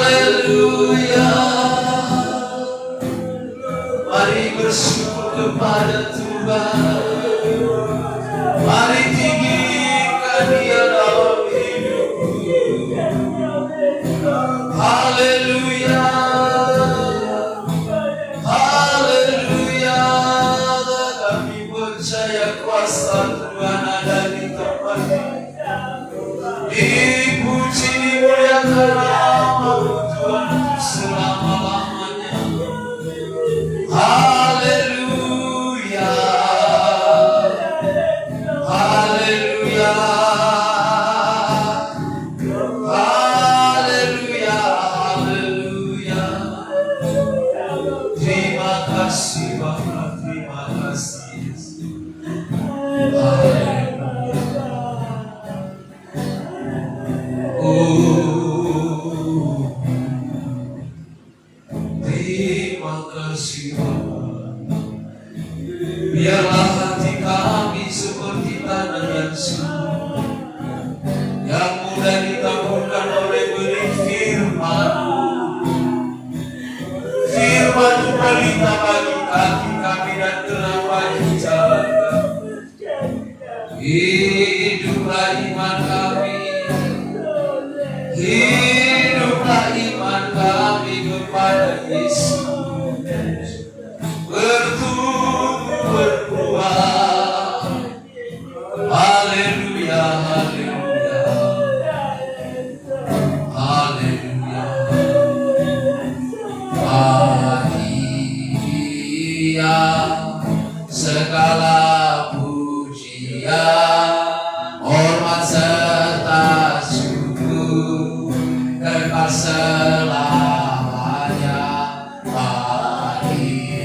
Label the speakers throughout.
Speaker 1: Haleluya. Mari bersyukur kepada Tuhan. Mari tinggikan Dia dalam hidupku. Haleluya. Haleluya. Kami percaya kuasa Tuhan ada di tempat ini. Dipuji, dimuliakan nama-Mu Tuhan untuk selama-lamanya. Haleluya. Haleluya. Haleluya. Haleluya. Terima kasih Bapa, terima kasih Yesus. Haleluya. Terima kasih Bapa. Biarlah hati kami seperti tanah yang subur, yang mudah ditaburkan oleh benih firman-Mu. Firman-Mu pelita bagi kaki kami dan terang bagi jalan kami. Hiduplah iman kami. Hiduplah iman kami kepada Yesus. Bertumbuh berbuah. Haleluya, haleluya. Haleluya. Bahagia segala pujian, hormat serta syukur kekal selamanya. Bahagia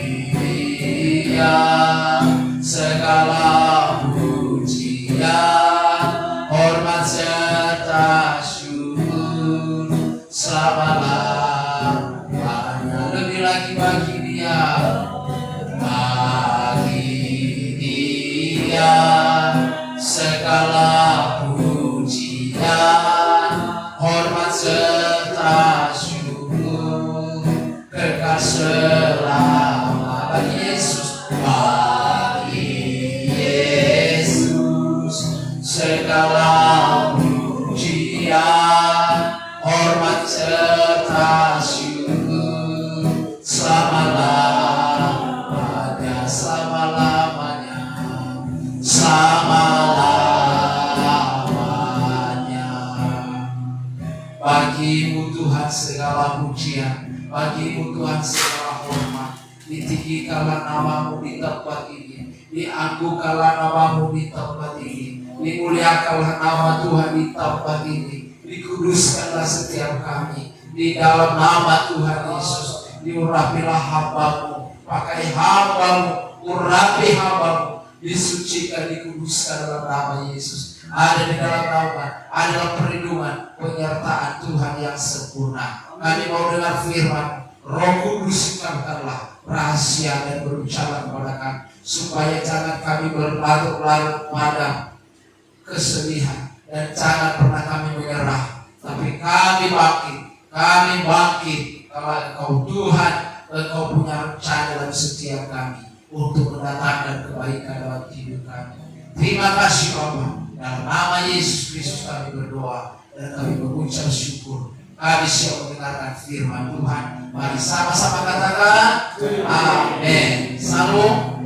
Speaker 1: segala pujian, hormat serta syukur selama-lamanya. Lebih lagi bagi Dia, bagi Dia segala pujian, hormat serta syukur kekal selama. Bagi Yesus, bagi Yesus segala pujian, hormat serta syukur selama-lamanya, selama-lamanya, selama-lamanya. Bagi-Mu Tuhan segala pujian, bagi-Mu Tuhan segala hormat. Ditinggikanlah nama-Mu di tempat ini, diagungkanlah nama-Mu di tempat ini, dimuliakanlah nama Tuhan di tempat ini, dikuduskanlah setiap kami di dalam nama Tuhan Yesus. Diurapilah hamba-Mu, pakai hamba-Mu, urapi hamba-Mu, disucikan, dikuduskan dalam nama Yesus. Ada di dalam nama, adalah perlindungan, penyertaan Tuhan yang sempurna. Kami mau dengar firman, Roh Kudus ungkapkanlah rahasia dan berbicara kepada kami, supaya jangan kami berlarut-larut pada kesedihan dan jangan pernah kami menyerah, tapi kami bangkit kalau Engkau Tuhan, Engkau punya rencana dalam setiap kami untuk mendatangkan kebaikan dalam hidup kami. Terima kasih Bapa, dalam nama Yesus Kristus kami berdoa dan kami mengucap syukur. Kami siap mendengarkan firman Tuhan. Mari sama-sama katakan amin. Salam.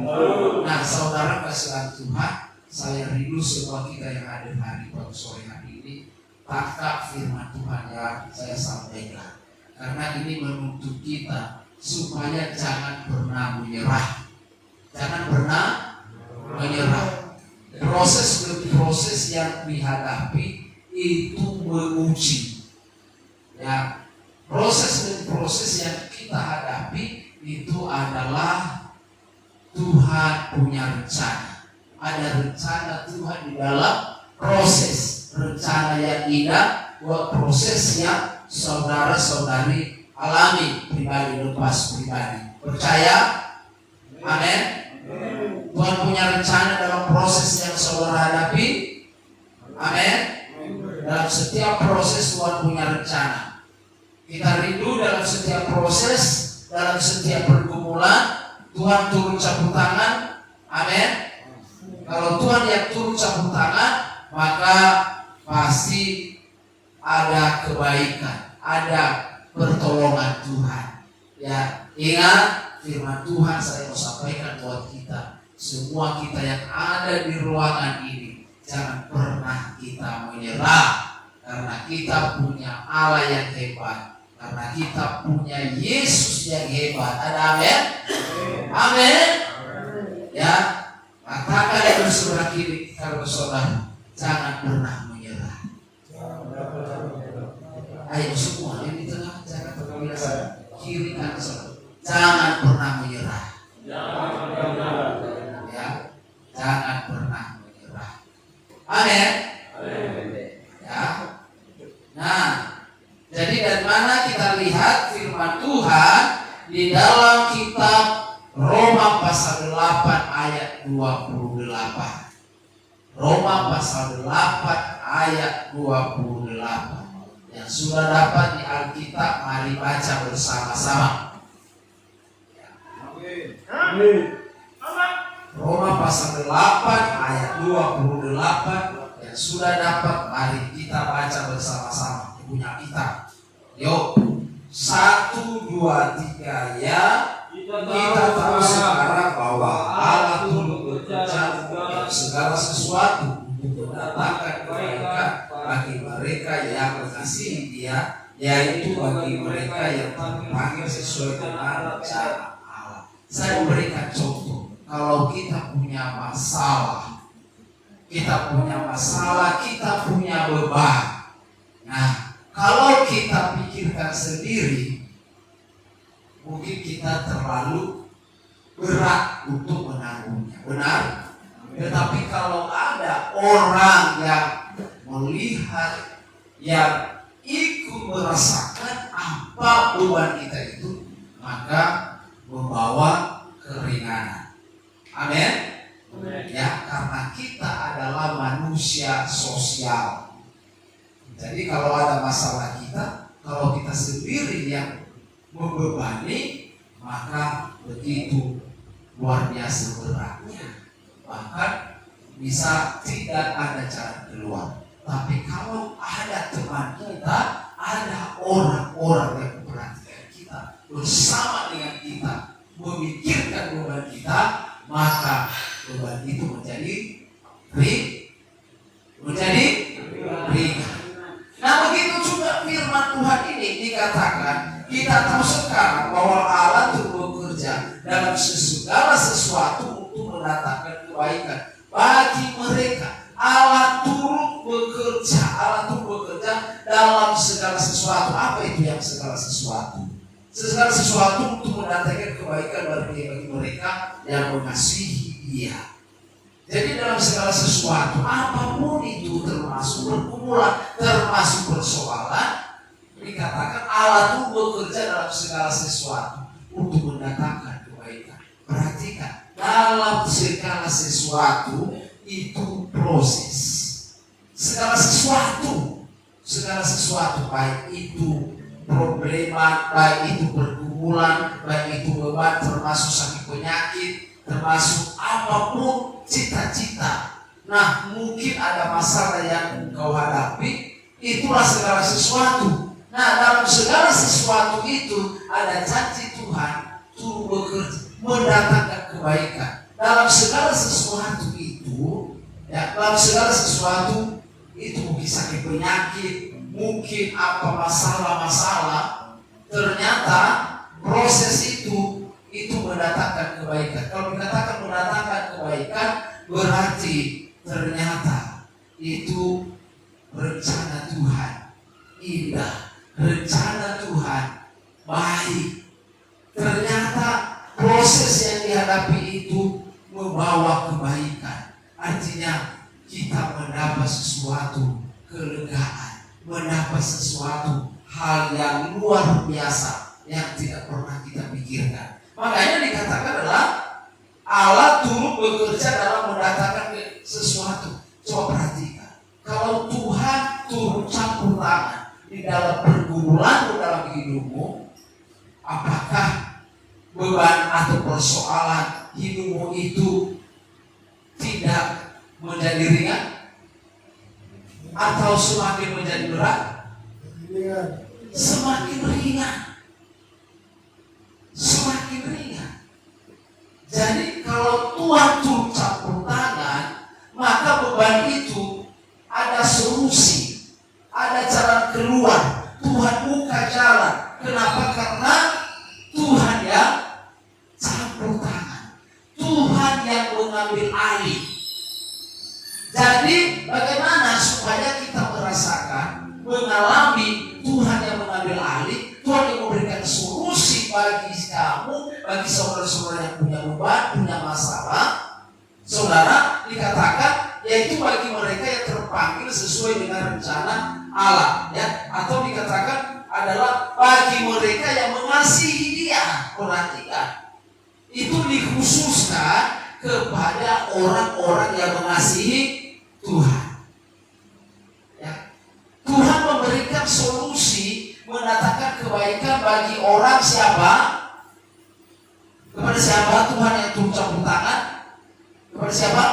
Speaker 1: Nah, saudara kasihan Tuhan, saya rindu semua kita yang ada hari pada sore hari ini tangkap firman Tuhan yang saya sampaikan, karena ini menuntut kita supaya jangan pernah menyerah. Jangan pernah menyerah. Proses yang dihadapi itu menguji. Ya, proses yang kita hadapi itu adalah Tuhan punya rencana. Ada rencana Tuhan di dalam proses. Rencana yang indah buat proses yang saudara-saudari alami pribadi lepas pribadi. Percaya? Amin. Tuhan punya rencana dalam proses yang saudara hadapi. Amin. Dalam setiap proses Tuhan punya rencana. Kita rindu dalam setiap proses, dalam setiap pergumulan, Tuhan turun campur tangan. Amin. Kalau Tuhan yang turun campur tangan, maka pasti ada kebaikan, ada pertolongan Tuhan. Ya, ingat firman Tuhan saya mau sampaikan buat kita. Semua kita yang ada di ruangan ini, jangan pernah kita menyerah. Karena kita punya Allah yang hebat. Karena kita punya Yesus yang hebat. Ada amin? Amin. Ya, katakan yang bersebelah kiri kalau saudara, jangan pernah menyerah. Ayo semua yang di tengah, jangan pernah menyerah. Kiri kanan saudara, jangan pernah menyerah. Ya, jangan pernah menyerah. Amin. Ya. Nah, jadi dari mana kita lihat firman Tuhan di dalam kitab Roma pasal 8 ayat 28. Roma pasal 8 ayat 28. Yang sudah dapat di Alkitab, mari baca bersama-sama. Roma pasal 8 ayat 28. Yang sudah dapat, mari kita baca bersama-sama. Punya kita. Yuk, 1, 2, 3 ya. Kita tahu sekarang bahwa Allah turut bekerja dalam segala sesuatu untuk mendatangkan kebaikan bagi mereka yang mengasihi Dia, yaitu bagi mereka yang terpanggil sesuai dengan rencana Allah. Saya memberikan contoh. Kalau kita punya masalah, kita punya beban. Nah, kalau kita pikirkan sendiri, mungkin kita terlalu berat untuk menanggungnya. Benar? Tetapi kalau ada orang yang melihat, yang ikut merasakan apa beban kita itu, maka membawa keringanan. Amin? Ya, karena kita adalah manusia sosial. Jadi kalau ada masalah kita, kalau kita sendiri yang membebani, maka begitu luar biasa beratnya. Bahkan bisa tidak ada cara keluar. Tapi kalau ada teman kita, ada orang-orang yang memperhatikan kita, bersama dengan kita, memikirkan beban kita, maka beban itu menjadi ringan. Nah, begitu juga firman Tuhan ini dikatakan, kita tahu sekarang bahwa Allah turut bekerja dalam segala sesuatu untuk mendatangkan kebaikan bagi mereka. Allah turut bekerja dalam segala sesuatu. Apa itu yang segala sesuatu? Segala sesuatu untuk mendatangkan kebaikan bagi mereka yang mengasihi Dia. Jadi dalam segala sesuatu, apapun itu, termasuk pergumulan, termasuk persoalan, dikatakan Allah itu bekerja dalam segala sesuatu untuk mendatangkan kebaikan. Perhatikan, dalam segala sesuatu itu proses. Segala sesuatu, baik itu problema, baik itu pergumulan, baik itu beban, termasuk sakit penyakit, termasuk apapun cita-cita. Nah, mungkin ada masalah yang engkau hadapi, itulah segala sesuatu. Nah, dalam segala sesuatu itu ada janji Tuhan turut bekerja mendatangkan kebaikan. Dalam segala sesuatu itu, ya, dalam segala sesuatu itu mungkin sakit penyakit, mungkin apa masalah-masalah, ternyata proses itu mendatangkan kebaikan. Kalau dikatakan mendatangkan kebaikan, berarti ternyata itu rencana Tuhan indah, rencana Tuhan baik. Ternyata proses yang dihadapi itu membawa kebaikan. Artinya kita mendapat sesuatu kelegaan, mendapat sesuatu hal yang luar biasa yang tidak pernah kita pikirkan. Makanya dikatakan adalah Allah turut bekerja dalam mendatangkan sesuatu. Coba perhatikan, kalau Tuhan turut campur tangan di dalam pergumulan dalam hidupmu, apakah beban atau persoalan hidupmu itu tidak menjadi ringan atau semakin menjadi berat? Semakin ringan. Semakin ringan. Jadi kalau Tuhan turut campur tangan, maka beban itu ada solusi, ada jalan keluar. Tuhan buka jalan. Kenapa? Karena Tuhan yang campur tangan, Tuhan yang mengambil alih. Jadi bagaimana supaya kita merasakan, mengalami Tuhan yang mengambil alih, Tuhan yang memberikan solusi bagi kamu, bagi saudara-saudara yang punya beban, punya masalah. Saudara, dikatakan yaitu bagi mereka yang terpanggil sesuai dengan rencana Allah, ya, atau dikatakan adalah bagi mereka yang mengasihi Dia. Perhatikan, itu dikhususkan kepada orang-orang yang mengasihi Tuhan. Ya. Tuhan memberikan solusi, mendatangkan kebaikan bagi orang siapa? Kepada siapa Tuhan yang turut campur tangan? Kepada siapa?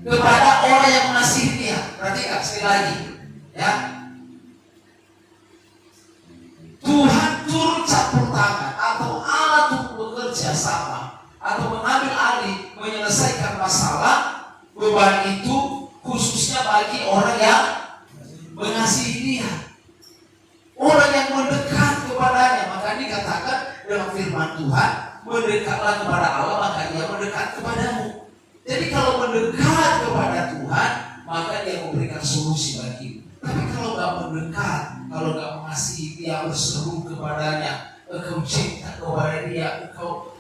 Speaker 1: Kepada orang yang mengasihi Dia. Perhatikan sekali lagi, ya. Tuhan turut campur tangan atau Allah turut bekerja sama atau mengambil alih menyelesaikan masalah beban itu khususnya bagi orang yang mengasihi Dia, orang yang mendekat kepadanya. Maka dikatakan dalam firman Tuhan, mendekatlah kepada Allah maka Dia mendekat kepadamu. Jadi kalau mendekat kepada Tuhan, maka Dia memberikan solusi bagimu. Tapi kalau nggak mendekat, kalau nggak mengasihi Dia, berseru kepadanya, engkau cinta kepada Dia, engkau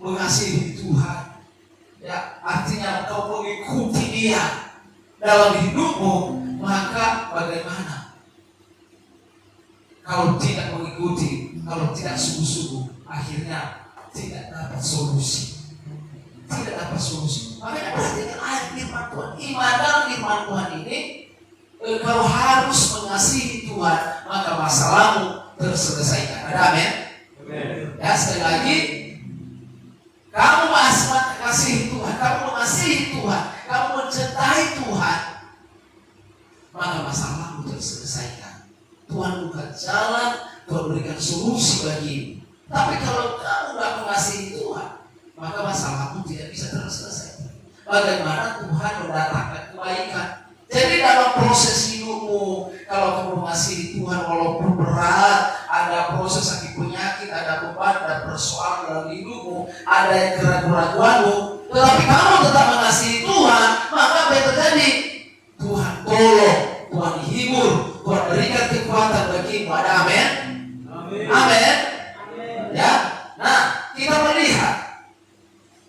Speaker 1: mengasihi Tuhan, ya, artinya engkau mengikuti Dia dalam hidupmu, maka bagaimana? Kalau tidak mengikuti, kalau tidak sungguh-sungguh, akhirnya tidak dapat solusi. Tidak dapat solusi. Makanya perhatikan ayat firman Tuhan. Iman dalam firman Tuhan ini, engkau harus mengasihi Tuhan, maka masalahmu terselesaikan. Ada amin? Ya, sekali lagi, kamu mengasihi Tuhan, kamu mengasihi Tuhan, kamu mencintai Tuhan, maka masalahmu terselesaikan. Tuhan buka jalan, Tuhan berikan solusi bagimu. Tapi kalau kamu tidak mengasihi Tuhan, maka masalahmu tidak bisa terselesaikan. Bagaimana Tuhan mendatangkan kebaikan? Jadi dalam proses hidupmu, kalau kamu mengasihi Tuhan walaupun berat, ada proses sakit penyakit, ada beban, ada persoalan dalam hidupmu, ada yang keraguan-keraguanmu, tetapi kamu tetap mengasihi Tuhan, maka apa yang terjadi? Tuhan tolong, Tuhan hibur, Tuhan berikan kekuatan bagimu. Ada amin? Amin. Ya. Nah, kita melihat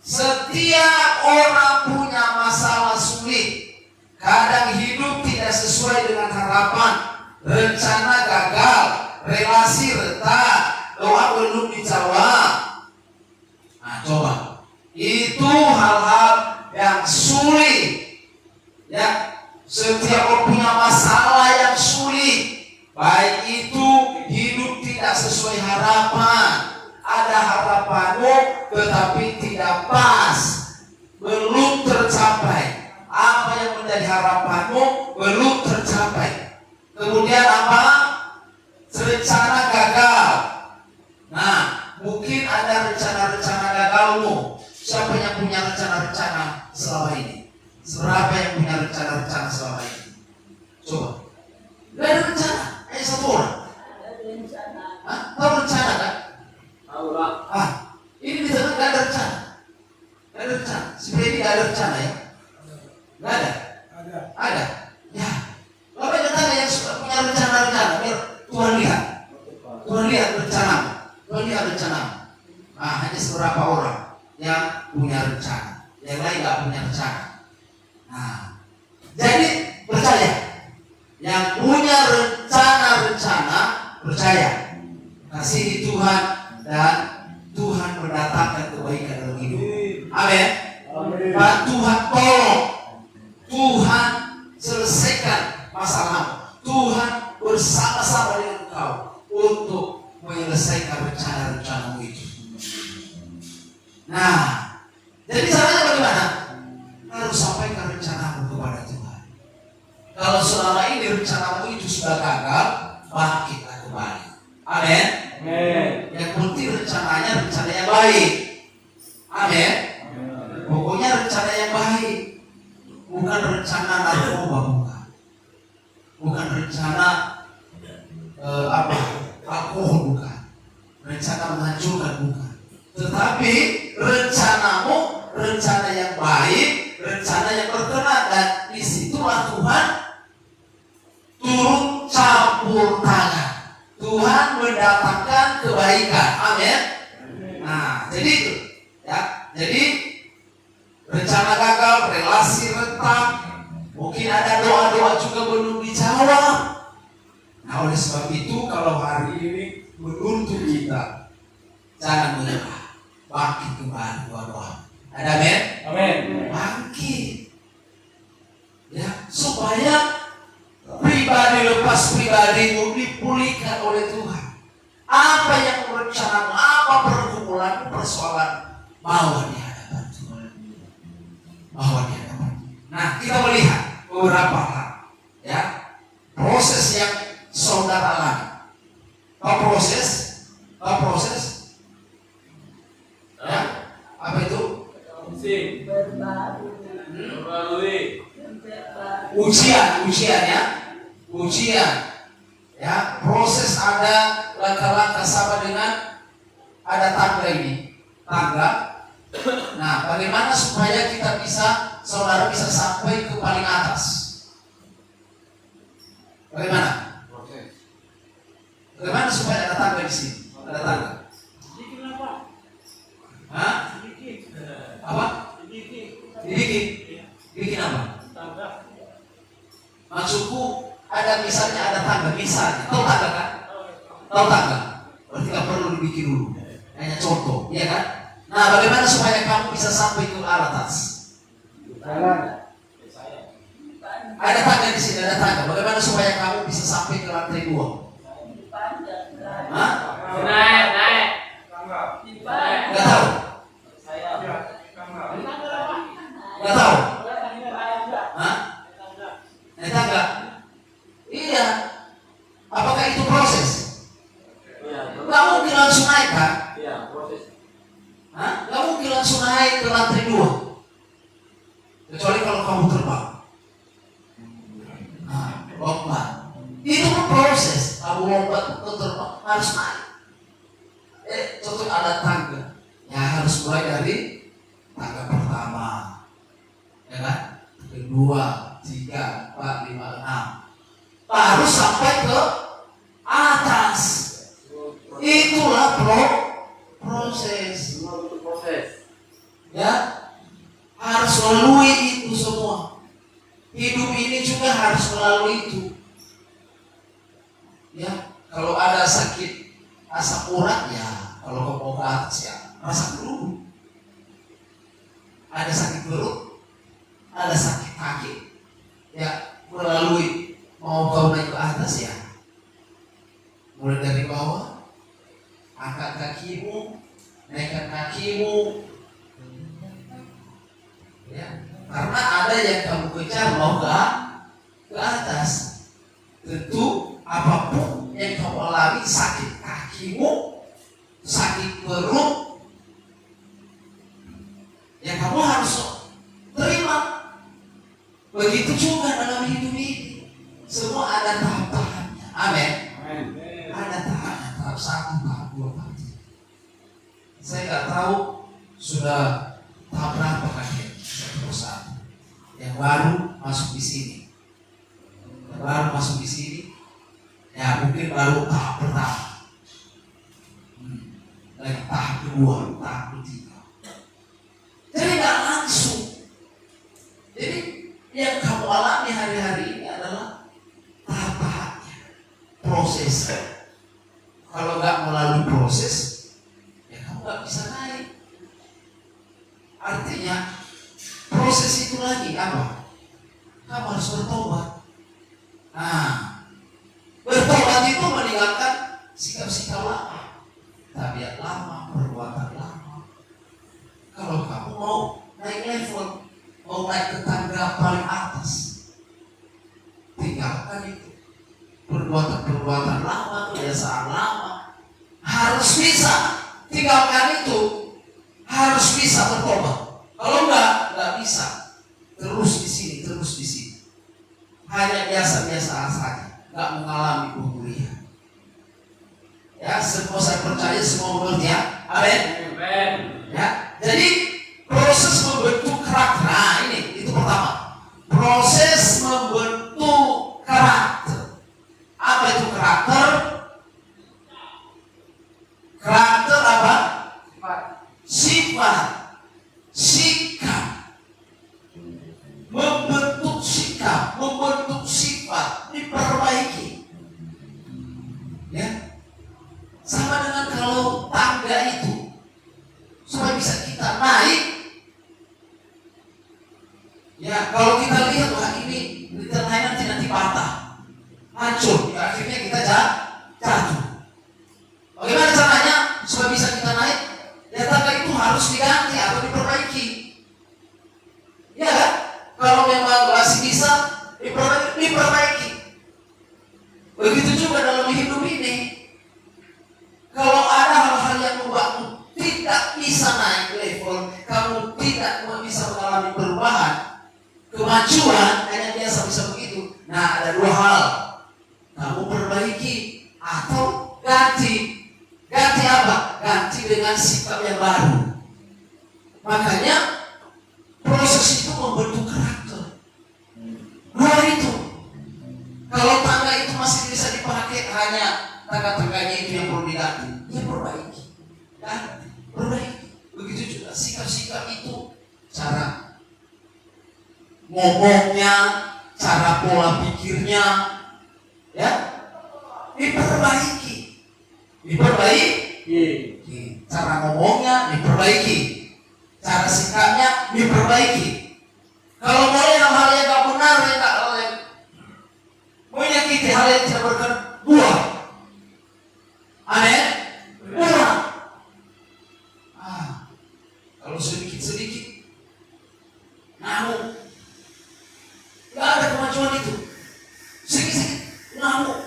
Speaker 1: setiap orang punya masalah sulit. Kadang hidup tidak sesuai dengan harapan, rencana gagal, relasi retak, doa belum dijawab. Nah, coba. Itu hal-hal yang sulit. Ya, setiap orang punya masalah yang sulit. Baik itu hidup tidak sesuai harapan. Ada harapanmu tetapi tidak pas, belum tercapai. Apa yang menjadi harapanmu belum tercapai. Kemudian apa? Rencana gagal. Nah, mungkin ada rencana-rencana gagalmu. Siapa yang punya rencana-rencana selama ini? Berapa yang punya rencana-rencana selama ini? Coba. Gak ada rencana. Hanya satu orang. Hah? Tahu rencana kan? Tahu lah. Ini di sana gak ada rencana. Gak ada rencana. Si Freddy gak ada rencana ya? Nggak ada? Ada. Ya. Bapak jangan tanya yang sudah punya rencana-rencana. Biar Tuhan lihat. Tuhan lihat rencana. Tuhan lihat rencana. Nah, hanya beberapa orang yang punya rencana. Yang lain nggak punya rencana. Nah, jadi percaya. Yang punya rencana-rencana, percaya. Kasihi Tuhan dan Tuhan mendatangkan kebaikan dalam hidup. Amin. Dan Tuhan tolong. Tuhan selesaikan masalahmu. Tuhan bersama-sama dengan engkau untuk menyelesaikan rencana-rencanamu itu. Nah, jadi caranya bagaimana? Harus sampaikan rencanamu kepada Tuhan. Kalau selama ini rencanamu itu sudah gagal, bangkitlah kembali. Amin. Yang penting rencananya rencana yang baik. Amin. Pokoknya rencana yang baik, bukan rencana narkoba, bukan rencana alkohol, bukan rencana menghancurkan, bukan. Tetapi rencanamu rencana yang baik, rencana yang berkenan, dan disitulah Tuhan turun campur tangan. Tuhan mendatangkan kebaikan. Amin. Nah, jadi itu ya. Jadi rencana gagal, relasi retak, mungkin ada doa-doa juga belum dijawab. Nah, oleh sebab itu kalau hari ini menuntut kita jangan menyerah, bangkit kembali doa-doa. Ada amin?
Speaker 2: Amin.
Speaker 1: Bangkit ya, supaya pribadi lepas pribadimu dipulihkan oleh Tuhan. Apa yang rencanamu, apa pergumulanmu, persoalan, bawa di hadapan Tuhan. Bawa di hadapan. Nah, kita melihat beberapa hal ya, proses yang saudara alami. Proses ya, apa itu? Ujian ya, proses ada langkah-langkah sama dengan ada tangga ini, tangga. Nah, bagaimana supaya kita saudara bisa sampai ke paling atas? Bagaimana? Bagaimana supaya ada tangga di sini? Ada tangga. Hah? Apa? Bikin apa? Maksudku ada misalnya ada tangga, misalnya. Tahu tangga kan? Tahu tangga? Berarti nggak perlu dibikin dulu. Hanya contoh, iya kan? Nah, bagaimana supaya kamu bisa sampai ke atas? Ada tangga di sini, ada tangga. Bagaimana supaya kamu bisa sampai ke lantai 2? Hah?
Speaker 2: Naik.
Speaker 1: Nggak tahu? Nggak tahu? Hah? Naik tangga? Iya. Apakah itu proses? Nggak mungkin langsung naik kan? Hah? Nggak mungkin langsung naik ke lantai 2. Kecuali kalau kamu terbang. Nah, lompat. Itu kan proses. Kamu lompat untuk terbang harus naik. Contoh ada tangga. Ya harus mulai dari tangga pertama. Ya kan? Kedua, 3, 4, 5, 6. Baru sampai ke atas. Itulah proses. Ya, harus melalui itu semua. Hidup ini juga harus melalui itu. Ya, kalau ada sakit asam urat ya, kalau kamu mau ke atas ya, masak dulu. Ada sakit perut, ada sakit kaki, ya melalui mau kau naik ke atas ya, mulai dari bawah, angkat kakimu, naikkan kakimu, ya, karena ada yang kamu kejar mau ke atas. Tentu apapun yang kamu alami, sakit kakimu, sakit perut, ya kamu harus terima. Begitu juga dalam hidup ini, semua ada tahap-tahapnya. Amin. Ada tahapnya, tahap 1, tahap 2, tahap 3. Saya nggak tahu sudah tahap berapa kalian perusahaan yang baru masuk di sini. Yang baru masuk di sini, ya mungkin baru tahap pertama. Lagi tahap 2, tahap 3. Jadi nggak langsung. Jadi yang kamu alami hari-hari ini adalah tahap-tahapnya, proses. Kalau nggak melalui proses, ya kamu nggak bisa naik. Artinya proses itu lagi apa? Kamu harus bertobat. Nah, bertobat sikap-sikap lama, tabiat lama, perbuatan lama. Kalau kamu mau naik level, mau naik ke tangga paling atas, tinggalkan itu. Perbuatan-perbuatan lama, kebiasaan lama, harus bisa tinggalkan itu, harus bisa bertobat. Kalau enggak bisa. Terus di sini, terus di sini. Hanya biasa-biasa saja, enggak mengalami pemulihan. Ya, semua saya percaya semua mengerti ya. Amin. Ya, jadi proses membentuk karakter. Nah, ini itu pertama. Proses membentuk karakter. Apa itu karakter? Karakter apa? Sifat, sikap. Membentuk sikap, membentuk sifat, diperbaiki. Ya, sama dengan kalau tangga itu, supaya bisa kita naik. Ya, kalau kita lihat wah ini nanti patah, hancur, ya, akhirnya kita jatuh. Bagaimana caranya supaya bisa kita naik? Ya, tangga itu harus diganti atau diperbaiki. Ya kan? Kalau memang masih bisa diperbaiki. Begitu juga dalam hidup ini. Kalau ada hal-hal yang membuatmu tidak bisa naik level, kamu tidak bisa mengalami perubahan, kemajuan, hanya biasa bisa begitu. Nah, ada dua hal. Kamu perbaiki atau ganti. Ganti apa? Ganti dengan sikap yang baru. Makanya proses itu membentuk karakter. Dua itu. Kalau tangga itu masih bisa dipakai, hanya tangga-tangganya itu yang perlu diganti, ya perbaiki. Ganti, perbaiki. Begitu juga sikap-sikap itu, cara ngomongnya, cara pola pikirnya, ya diperbaiki. Cara ngomongnya diperbaiki, cara sikapnya diperbaiki. Kalau mulai hal yang tak benar, yang tak menyakiti, hal yang tidak berkenan, buang. Amin. Buang. Kalau sedikit-sedikit, ngamuk, nggak ada kemajuan itu. Sedikit-sedikit ngamuk,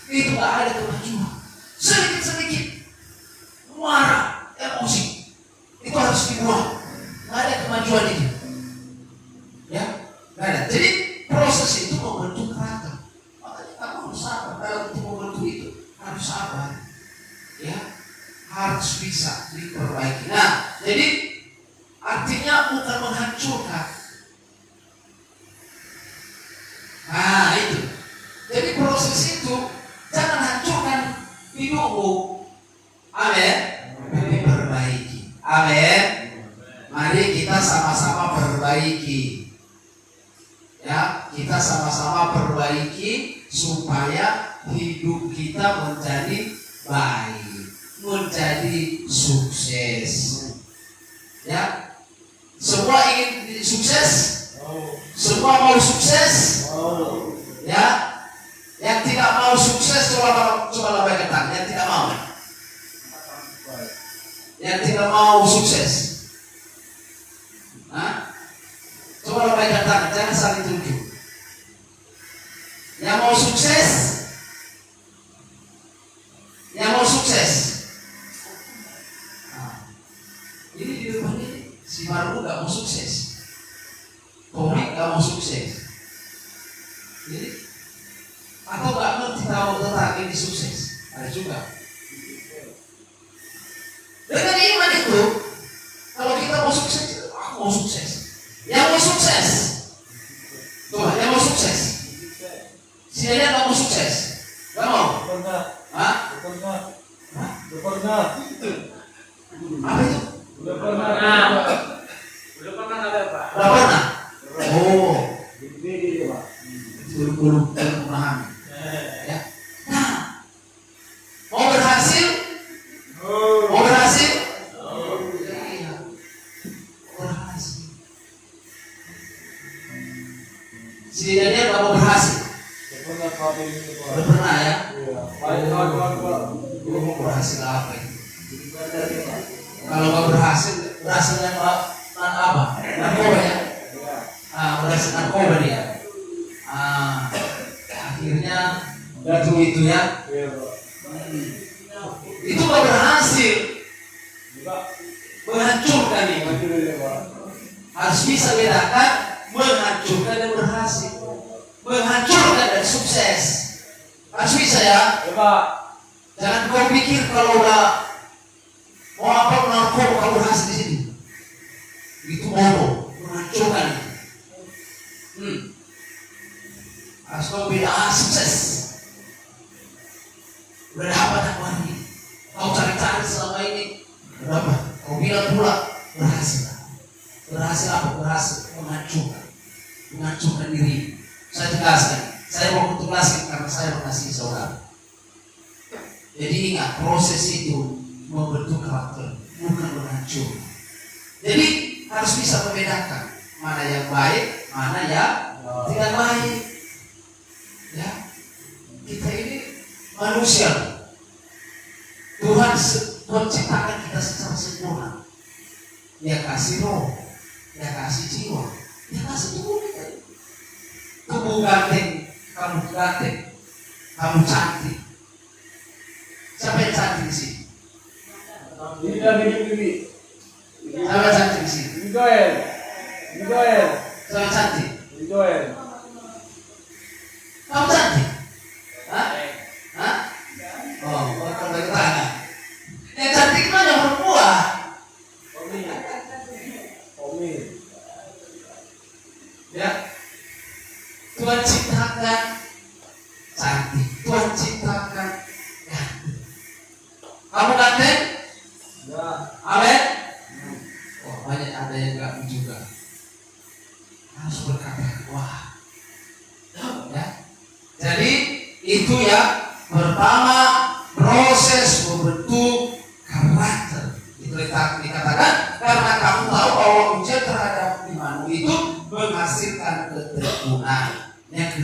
Speaker 1: itu nggak ada kemajuan. Sedikit-sedikit marah, emosi, itu harus dibuang. Nggak ada kemajuan itu. Ya, nggak ada. Jadi proses itu membentuk karakter. Makanya kamu harus sabar dalam untuk membentuk itu. Harus sabar. Ya, harus bisa diperbaiki. Nah, jadi artinya bukan menghancurkan. Nah, itu. Jadi proses itu jangan hancurkan hidupmu. Amin. Diperbaiki. Amin. Mari kita sama-sama perbaiki. Ya, kita sama-sama perbaiki supaya hidup kita menjadi baik, menjadi sukses. Ya, semua ingin sukses, semua mau sukses. Ya, yang tidak mau sukses coba lambaikan tangan. Yang tidak mau, yang tidak mau sukses. Coba lambaikan tangan, jangan saling tunjuk. Yang mau sukses, yang mau sukses. Ini di depan ini si Margo gak mau sukses, Tommy gak mau sukses. Jadi atau gak ngerti tahu tentang ini sukses, ada juga. Dengan iman itu, kalau kita mau sukses, aku mau sukses. Yang mau sukses, coba yang mau sukses. Si Daniel gak mau sukses, gak mau. Apa itu? Udah pernah ada Pak? Udah pernah? Oh, belum pernah. Ya. Nah, mau berhasil? Mau berhasil? Iya, berhasil. Si Daniel gak mau berhasil. Udah pernah ya?
Speaker 2: Iya.
Speaker 1: Mau berhasil apa itu? Kalau nggak berhasilnya apa? Narkoba ya? Berhasil narkoba dia. Akhirnya itu ya. Itu nggak berhasil. Menghancurkan itu. Harus bisa bedakan menghancurkan dan berhasil. Menghancurkan dan sukses. Harus bisa ya. Jangan kau pikir kalau udah mau apa narkoba kau berhasil di sini. Itu bodoh, menghancurkan itu. Harus kau beda sukses. Udah dapat aku hari ini. Kau cari-cari selama ini. Udah dapat. Kau bilang pula berhasil. Berhasil apa? Berhasil menghancurkan diri. Saya tegaskan. Saya mau tegaskan karena saya mengasihi saudara. Jadi ingat, proses itu membentuk karakter, bukan menghancurkan. Jadi harus bisa membedakan mana yang baik, mana yang tidak baik. Ya, kita ini manusia. Tuhan ciptakan kita secara sempurna. Dia kasih roh, dia kasih jiwa, dia kasih tubuh kita. Tubuh ganteng, kamu cantik. Siapa yang cantik di sini?
Speaker 2: Tidak begini.
Speaker 1: Siapa yang cantik di sini?
Speaker 2: Joel.
Speaker 1: Siapa yang cantik?
Speaker 2: Joel.
Speaker 1: Kamu cantik? Hah? Oh, bukan bagi tangan. Yang cantik itu hanya perempuan.
Speaker 2: Omi.
Speaker 1: Ya. Tuhan ciptakan cantik. Tuhan ciptakan ganteng. Kamu ganteng?
Speaker 2: Ya.
Speaker 1: Amin. Wah, banyak ada yang ganteng juga. Harus berkata, wah. Ya. Jadi itu ya pertama proses membentuk karakter. Itu dikatakan karena kamu tahu bahwa ujian terhadap imanmu itu menghasilkan ketekunan. Yang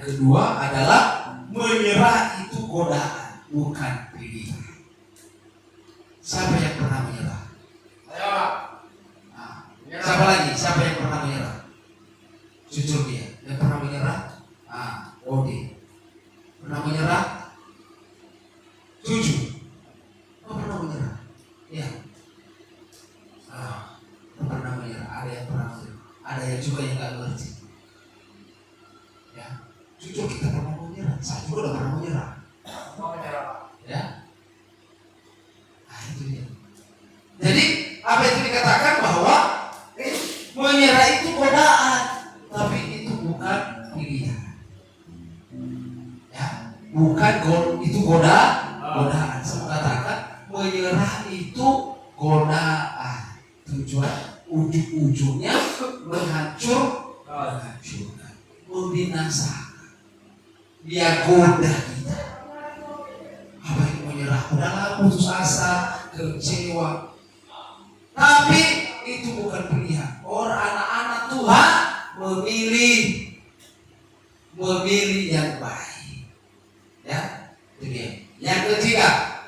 Speaker 1: kedua adalah menyerah itu godaan, bukan pilihan. Siapa yang pernah menyerah? Ayo. Siapa lagi? Siapa yang pernah menyerah? Jujur dia, yang pernah menyerah? Ode. Pernah menyerah? Jujur. Pernah menyerah? Iya. Pernah menyerah. Ada yang pernah menyerah. Ada yang juga yang nggak ngerti. Ya. Jujur kita pernah menyerah. Saya juga udah pernah menyerah. Ya. Itu dia. Jadi apa itu dikatakan bahwa menyerah itu godaan, tapi itu bukan pilihan. Ya, bukan itu godaan. Saya katakan menyerah itu godaan. Tujuan ujung-ujungnya menghancurkan, membinasakan. Dia goda kita. Apa itu menyerah? Udahlah, putus asa, kecewa. Tapi itu bukan pilihan. Orang anak-anak Tuhan memilih yang baik. Ya, itu dia. Yang ketiga,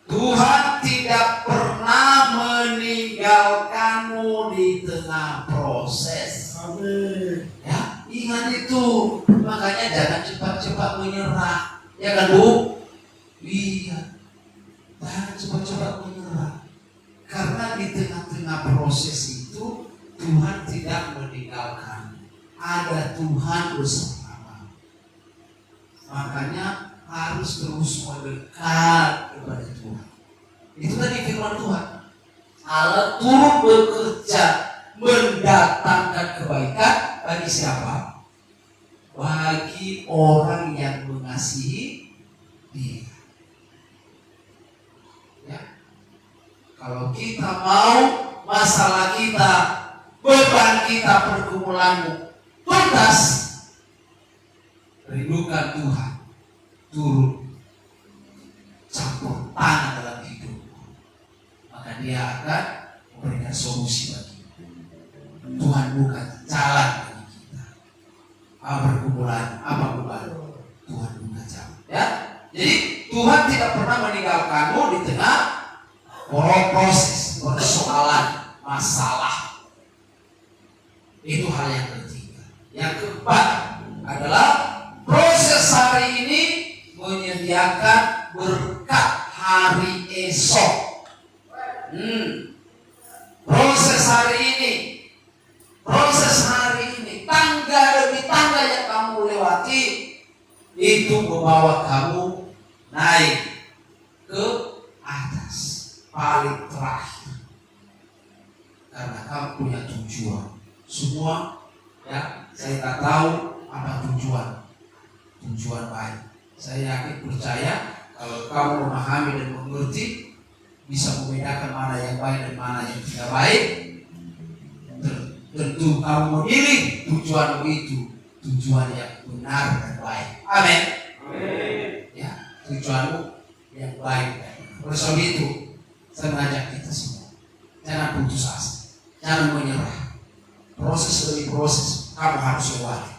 Speaker 1: Tuhan tidak pernah meninggalkanmu di tengah proses.
Speaker 2: Amin.
Speaker 1: Ya, ingat itu. Makanya jangan cepat-cepat menyerah. Ya kan, Bu? Iya. Jangan cepat-cepat menyerah. Karena di tengah-tengah proses itu Tuhan tidak meninggalkan. Ada Tuhan bersama. Makanya harus terus mendekat kepada Tuhan. Itu tadi firman Tuhan. Allah turut bekerja mendatangkan kebaikan bagi siapa? Bagi orang yang mengasihi Dia. Ya. Kalau kita mau masalah kita, beban kita, pergumulanmu tuntas, rindukan Tuhan, turut campur tangan dalam hidup, maka Dia akan memberikan solusi bagi kita. Tuhan bukan jalan bagi kita. Apa pergumulan, apa beban, Jadi Tuhan tidak pernah meninggalkanmu di tengah proses, persoalan, masalah. Itu hal yang ketiga. Yang keempat adalah proses hari ini menyediakan berkat hari esok. Proses hari ini, tangga demi tangga yang kamu lewati itu membawa kamu naik ke atas, paling terakhir. Karena kamu punya tujuan. Semua ya, saya tak tahu apa tujuan baik. Saya yakin percaya kalau kamu memahami dan mengerti, bisa membedakan mana yang baik dan mana yang tidak baik. Tentu kamu memilih tujuanmu itu tujuan yang benar dan baik. Amin. Ya, tujuanmu yang baik. Oleh sebab itu, saya mengajak kita semua, jangan putus asa, jangan menyerah. Proses demi proses kamu harus lewati.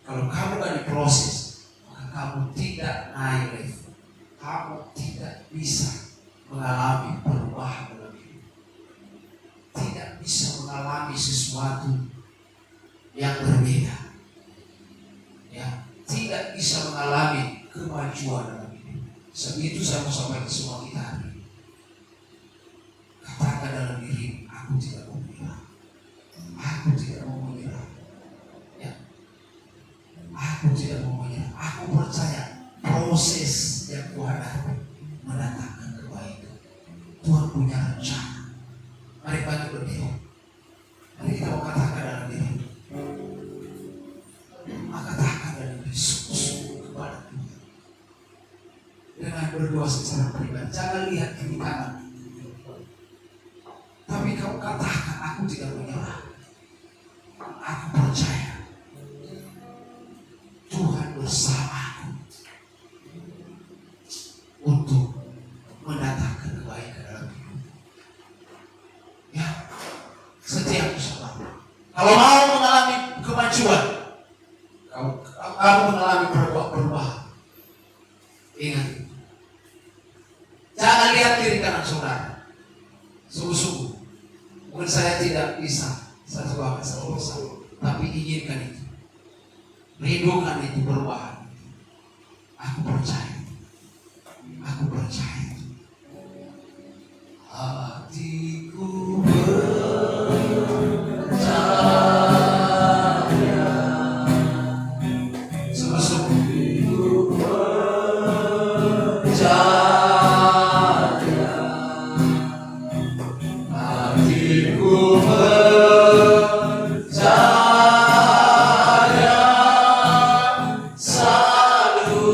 Speaker 1: Kalau kamu gak diproses, maka kamu tidak naik level. Kamu tidak bisa mengalami perubahan dalam hidup. Tidak bisa mengalami sesuatu yang berbeda. Ya, tidak bisa mengalami kemajuan dalam hidup. Sebab itu saya mau sampaikan ke semua kita hari ini. Katakan dalam diri, aku tidak mau menyerah. Aku tidak mau menyerah. Ya. Aku tidak mau menyerah. Aku percaya proses yang kuhadapi mendatangkan kebaikan. Tuhan punya rencana. Mari bantu berdiri. Mari kita mau katakan dalam diri. Katakan dalam diri sungguh-sungguh kepada Tuhan. Dengan berdoa secara pribadi. Jangan lihat kiri kanan. Tapi kau katakan, aku tidak menyerah. Aku percaya Tuhan bersamaku untuk mendatangkan kebaikan dalam hidup. Ya, setiap usaha. Kalau mau mengalami kemajuan, kamu mengalami perubahan. Ingat, jangan lihat kiri kanan saudara. Sungguh-sungguh, mungkin saya tidak bisa satu akan satu bersama, tapi izinkan itu, rindukan itu, perubahan. Aku percaya. Hatiku percaya, sungguh-sungguh percaya, hatiku percaya, selalu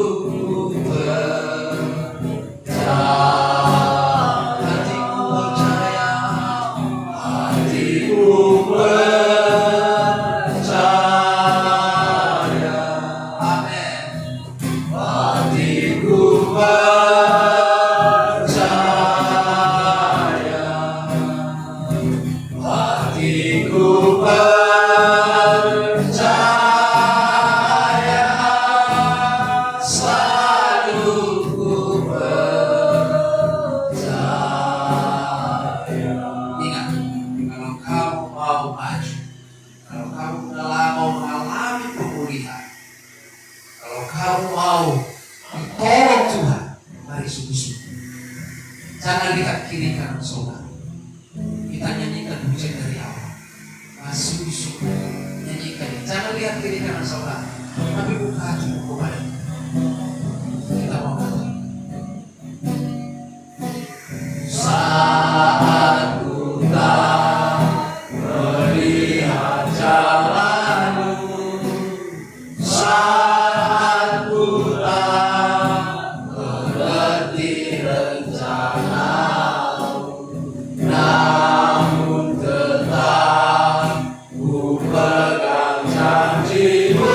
Speaker 1: Jangan lihat kiri kanan saudara. Kita nyanyikan pujian dari awal. Masuk nyanyikan. Jangan lihat kiri kanan saudara, tapi buka hati kepada kita mau kata. Saat ku tak melihat jalanmu, saat ku tak mengerti rencanamu, namun tetap ku pegang janjimu,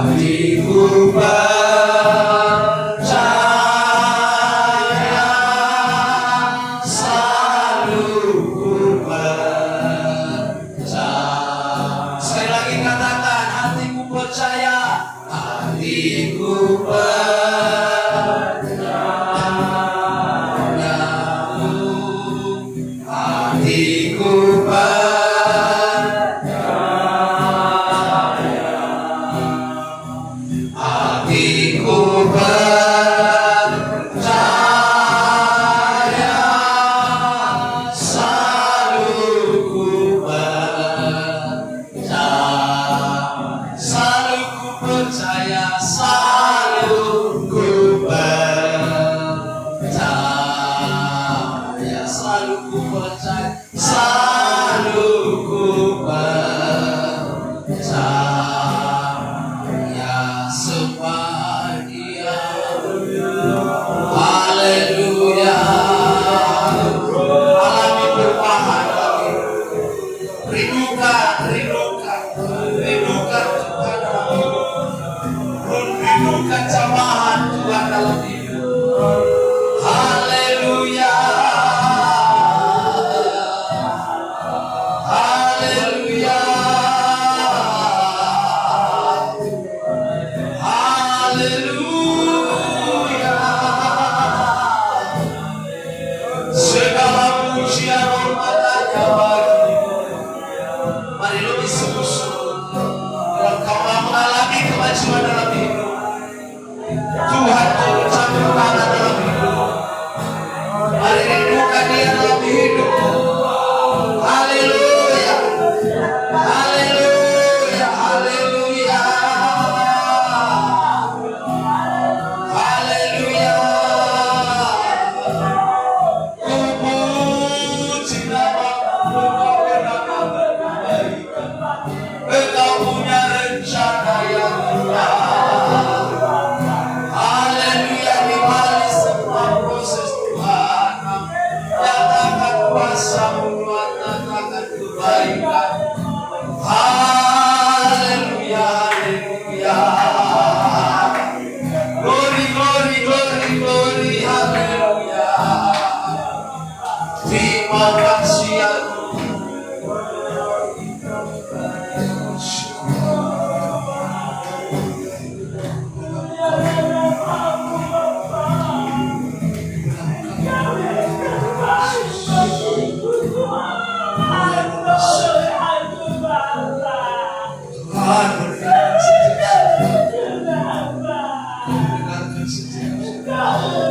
Speaker 1: hatiku percaya, selalu ku percaya. Sekali lagi katakan, hatiku percaya, hatiku percaya, hatiku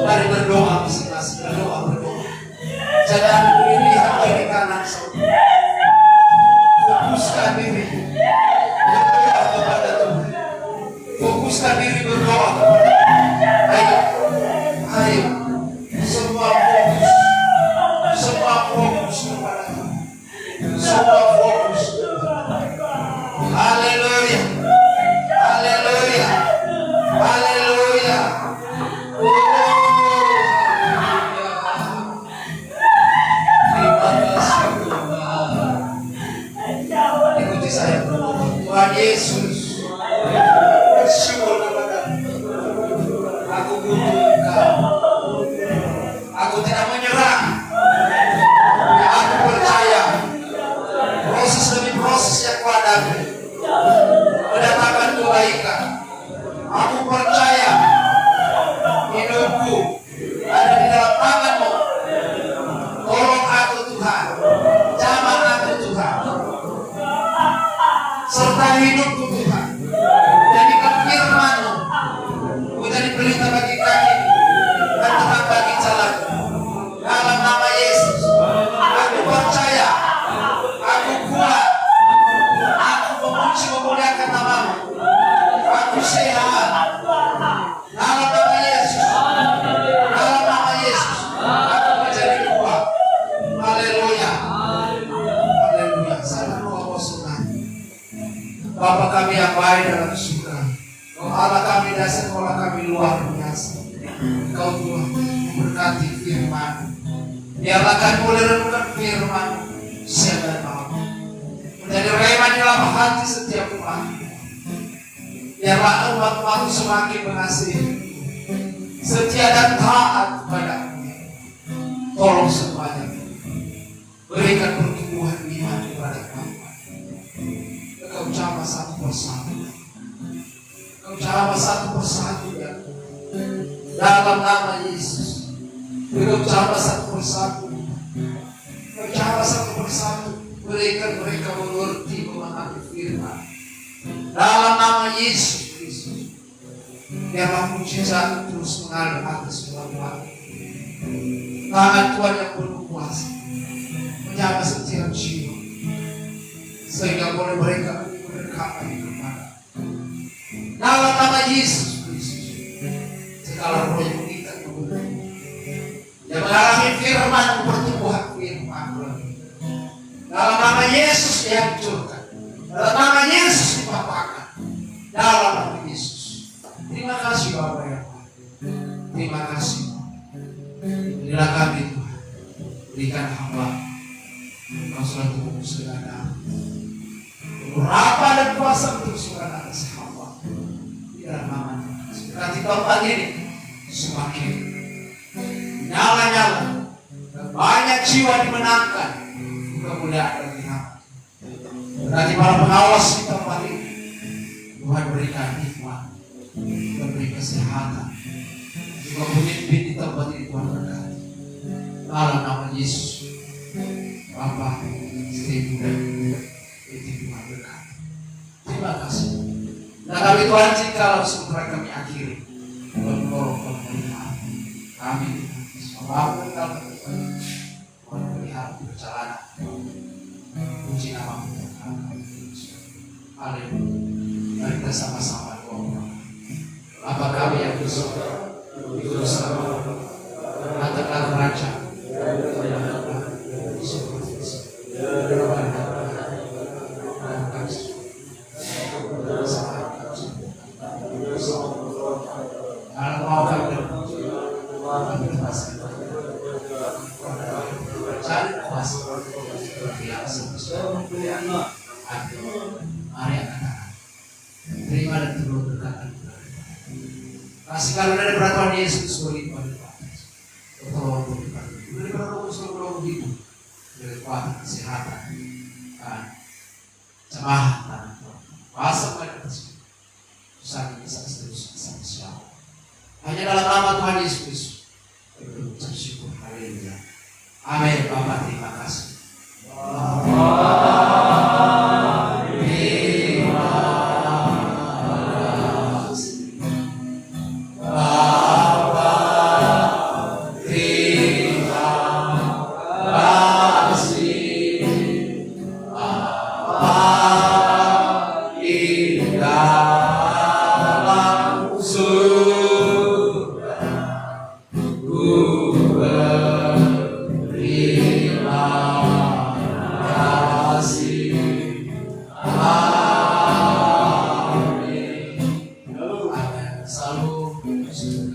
Speaker 1: Mari berdoa masing-masing, berdoa. Jangan lihat kiri kanan saudara. Fokuskan diri berdoa kepada Tuhan. Fokuskan diri berdoa kepada Tuhan. Ayo, semua fokus kepada Tuhan. Semua fokus. Haleluya, haleluya, haleluya. Ikuti saya berdoa. Tuhan Yesus, bersyukur kepada-Mu. Aku butuh Engkau. Aku tidak menyerah. Aku percaya proses demi proses yang Kau hadapi mendatangkan kebaikan. Aku percaya hidupku ada di dalam tangan-Mu. Tolong aku Tuhan, jamah aku Tuhan, serta hidupku Tuhan. Jadikan firman-Mu menjadi berita bagi kami dan terang bagi jalanku. Dalam nama Yesus, aku percaya, aku kuat, aku memuji memuliakan nama-Mu. Aku sehat. Dalam nama Yesus, dalam nama Yesus, aku menjadi kuat. Haleluya, haleluya. Salam doa bosan. Bapa kami yang baik dalam surga, Kau Allah kami dasar, Kau Allah kami luar biasa. Kau Tuhan memberkati firman. Biarlah kami boleh renungkan firman siang dan malam, menjadi rema di dalam hati setiap umat. Biarlah umat-umat semakin mengasihi, setia dan taat kepada-Mu. Tolong semuanya, berikan pertumbuhan iman kepada kami. Engkau jamah satu persatu, Engkau jamah satu persatu ya, dalam nama Yesus. Engkau jamah satu persatu, Engkau jamah satu persatu. Berikan mereka mengerti memahami firman dalam nama Yesus Kristus. Biarlah mujizat terus mengalir atas umat-Mu. Tangan Tuhan yang penuh kuasa menjaga setiap jiwa, sehingga boleh mereka mendekatkan kepada dalam nama Yesus Kristus. Segala roh yang mengikat yang mengalami firman pertumbuhan firman dalam nama Yesus dihancurkan, dalam nama Yesus dipatahkan, dalam nama Yesus. Terima kasih Bapak ya Tuhan, terima kasih. Berilah kami Tuhan, berikan hamba Engkau sudah tunggu segala berapa dan kuasa untuk segala atas hamba di dalam nama Tuhan. Berarti tempat ini semakin nyala-nyala dan banyak jiwa dimenangkan kemuliaan dan hikmat. Berarti para pengawas di tempat ini Tuhan berikan hikmat dan beri kesehatan, juga pemimpin di tempat ini Tuhan berkati dalam nama Yesus. Bapa, Istri dan itu Tuhan berkati. Terima kasih. Dan kami Tuhan jika sementara kami akhiri menolong pemeliharaan kami membangun dalam Tuhan melihat perjalanan. Puji nama Tuhan. Haleluya. Mari kita sama-sama doa. Bapa kami yang di surga, dikuduskanlah katakan Raja, terima dan turut berkata kasih karunia dari peraturan Yesus berlimpah di atas. Tolong berlimpah, berikan roh seluruh hidup, dari kuatan kesehatan, cemahan, kuasa pada tersebut. Susah bisa seterusnya sampai siapa. Hanya dalam nama Tuhan Yesus Kristus. Berucap syukur, haleluya. Amin. Bapak terima kasih. Salut.